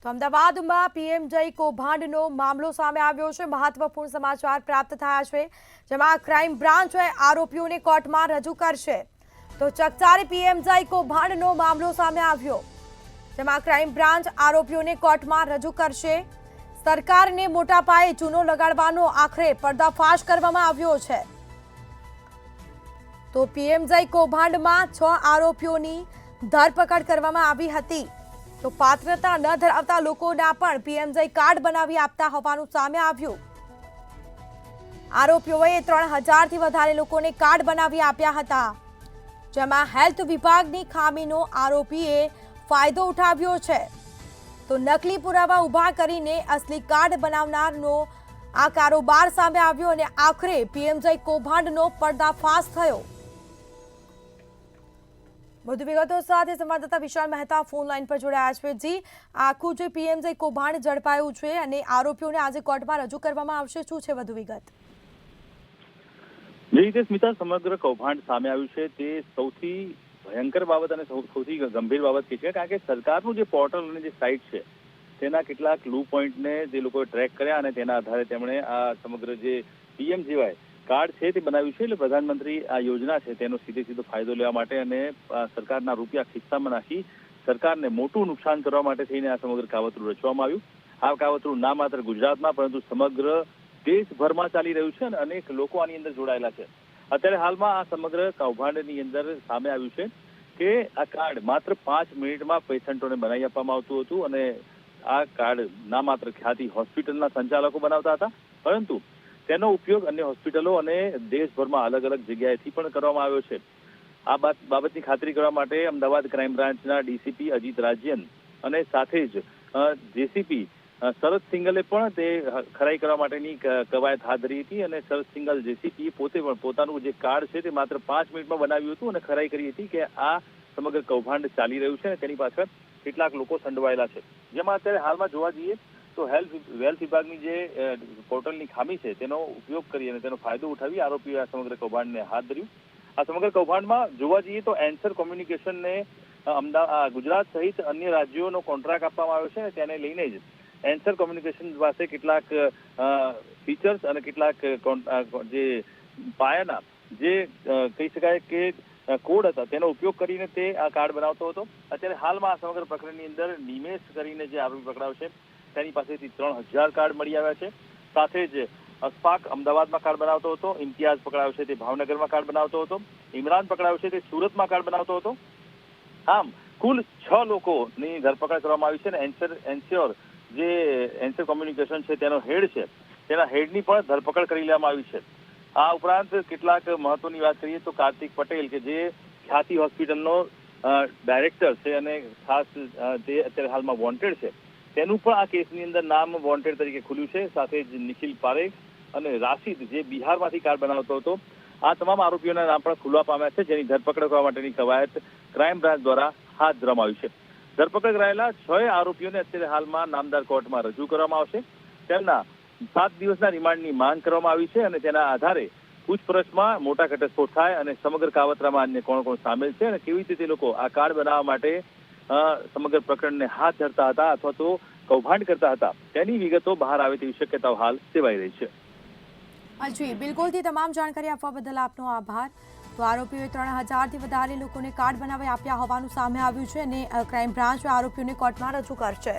તો અમદાવાદમાં પીએમ જય કૌભાંડનો મામલો સામે આવ્યો છે। મહત્વપૂર્ણ સમાચાર પ્રાપ્ત થયા છે, જેમાં ક્રાઇમ બ્રાન્ચ આરોપીઓને કોર્ટમાં રજૂ કરશે। તો ચકચારી પીએમ જય કૌભાંડનો મામલો સામે આવ્યો, જેમાં ક્રાઇમ બ્રાન્ચ આરોપીઓને કોર્ટમાં રજૂ કરશે। સરકારને મોટા પાયે ચૂનો લગાડવાનો આખરે પર્દાફાશ કરવામાં આવ્યો છે। તો પીએમ જય કૌભાંડમાં 6 આરોપીઓની ધરપકડ કરવામાં આવી હતી। તો પાત્રતા ન ધરાવતા લોકોના પણ પીએમ જય કાર્ડ બનાવી આપતા હોવાનું સામે આવ્યું। આરોપીઓએ 3000થી વધારે લોકોને કાર્ડ બનાવી આપ્યા હતા, જેમાં હેલ્થ વિભાગની ખામીનો આરોપીએ ફાયદો ઉઠાવ્યો છે। તો નકલી પુરાવા ઉભા કરીને અસલી કાર્ડ બનાવનારનો આ કારોબાર સામે આવ્યો અને આખરે પીએમ જય કૌભાંડનો પર્દાફાશ થયો। વધુ વિગતો સાથે સંવાદદાતા વિશાલ મહેતા ફોન લાઈન પર જોડાયા છે। જી, આખું જે પીએમ જય કૌભાંડ ઝડપાયું છે અને આરોપીઓને આજે કોર્ટમાં રજૂ કરવામાં આવશે, શું છે વધુ વિગત? જે રીતે સ્મિતા સમગ્ર કૌભાંડ સામે આવ્યું છે તે સૌથી ભયંકર બાબત અને સૌથી ગંભીર બાબત છે, કારણ કે સરકારનું જે પોર્ટલ અને જે સાઇટ છે તેના કેટલાક લૂ પોઈન્ટને જે લોકોએ ટ્રેક કર્યા અને તેના આધારે તેમણે આ સમગ્ર જે પીએમજીવાય કાર્ડ છે તે બનાવ્યું છે। એટલે પ્રધાનમંત્રી આ યોજના છે તેનો સીધો ફાયદો લેવા માટે અને સરકારના રૂપિયા ખિસ્સામાં નાખી સરકારને મોટું નુકસાન કરવા માટે થઈને આ સમગ્ર કાવતરું રચવામાં આવ્યું। આ કાવતરું ના માત્ર ગુજરાતમાં પરંતુ સમગ્ર દેશભરમાં ચાલી રહ્યું છે અને અનેક લોકો આની અંદર જોડાયેલા છે। અત્યારે હાલમાં આ સમગ્ર કૌભાંડની અંદર સામે આવ્યું છે કે આ કાર્ડ માત્ર 5 મિનિટમાં પેશન્ટોને બનાવી આપવામાં આવતું હતું અને આ કાર્ડ ના માત્ર ખ્યાતિ હોસ્પિટલના સંચાલકો બનાવતા હતા, પરંતુ તેનો ઉપયોગ અન્ય હોસ્પિટલો અને દેશભરમાં અલગ અલગ જગ્યાએથી પણ કરવામાં આવ્યો છે। આ બાબતની ખાતરી કરવા માટે અમદાવાદ ક્રાઇમ બ્રાન્ચના ડીસીપી અજીત રાજ્યન અને સાથે જ જેસીપી શરદ સિંગલે પણ તે ખરાઈ કરવા માટેની કવાયત હાથ ધરી હતી અને શરદ સિંગલ જેસીપી પોતે પણ પોતાનું જે કાર્ડ છે તે માત્ર 5 મિનિટમાં બનાવ્યું હતું અને ખરાઈ કરી હતી કે આ સમગ્ર કૌભાંડ ચાલી રહ્યું છે અને તેની પાછળ કેટલાક લોકો સંડોવાયેલા છે। જેમાં અત્યારે હાલમાં જોવા જઈએ તો વેલ્થ વિભાગની જે પોર્ટલની ખામી છે તેનો ઉપયોગ કરી અને તેનો ફાયદો ઉઠાવી આરોપીઓએ આ સમગ્ર કૌભાંડને હાથ ધર્યું। આ સમગ્ર કૌભાંડમાં જોવા જઈએ તો એન્સર કોમ્યુનિકેશનને ગુજરાત સહિત અન્ય રાજ્યોનો કોન્ટ્રાક્ટ આપવામાં આવ્યો છે અને તેને લઈને જ એન્સર કોમ્યુનિકેશન પાસે કેટલાક ફીચર્સ અને કેટલાક જે પાયાના જે કહી શકાય કે કોડ હતા તેનો ઉપયોગ કરીને તે આ કાર્ડ બનાવતો હતો। અત્યારે હાલમાં આ સમગ્ર પ્રકરણની અંદર નિમેશ કરીને જે આરોપી પકડાયો છે તેની પાસેથી 3000 કાર્ડ મળી આવ્યા છે। સાથે જ અશફાક અમદાવાદમાં કાર્ડ બનાવતો હતો, ઇમ્તિયાઝ પકડાયો છે તે ભાવનગરમાં કાર્ડ બનાવતો હતો, ઇમરાન પકડાયો છે તે સુરતમાં કાર્ડ બનાવતો હતો। આમ કુલ 6 લોકોની ધરપકડ કરવામાં આવી છે અને જે એન્સ્યોર કોમ્યુનિકેશન છે તેનો હેડ છે તેના હેડની પણ ધરપકડ કરી લેવામાં આવી છે। આ ઉપરાંત કેટલાક મહત્વની વાત કરીએ તો કાર્તિક પટેલ કે જે ખ્યાતિ હોસ્પિટલનો ડાયરેક્ટર છે અને ખાસ તે અત્યારે હાલમાં વોન્ટેડ છે, તેનું પણ આ કેસની અંદર નામ વોન્ટેડ તરીકે ખુલ્યું છે। સાથે જ નિખિલ પારેખ અને રાશિદ જે બિહારમાંથી કાર્ડ બનાવતો હતો, આ તમામ આરોપીઓના નામ પણ ખુલવા પામ્યા છે, જેની ધરપકડ કરવા માટેની કવાયત ક્રાઇમ બ્રાન્ચ દ્વારા હાથ ધરવામાં આવી છે। ધરપકડ કરાયેલા 6 આરોપીઓને અત્યારે હાલમાં નામદાર કોર્ટમાં રજૂ કરવામાં આવશે। તેમના 7 દિવસના રિમાન્ડની માંગ કરવામાં આવી છે અને તેના આધારે પૂછપરછમાં મોટા ઘટસ્ફોટ થાય અને સમગ્ર કાવતરામાં અન્ય કોણ સામેલ છે અને કેવી રીતે તે લોકો આ કાર્ડ બનાવવા માટે સમગ્ર પ્રકરણને હાથ ધરતા હતા અથવા તો કૌભાંડ કરતા હતા તેની વિગતો બહાર આવે તેવી શક્યતાઓ હાલ સેવાઈ રહી છે। જી, બિલકુલથી તમામ જાણકારી આપવા બદલ આપનો આભાર। તો આરોપીઓએ 3000થી વધારે લોકોને કાર્ડ બનાવી આપ્યા હોવાનું સામે આવ્યું છે અને ક્રાઇમ બ્રાન્ચ આરોપીઓને કોર્ટમાં રજૂ કરશે।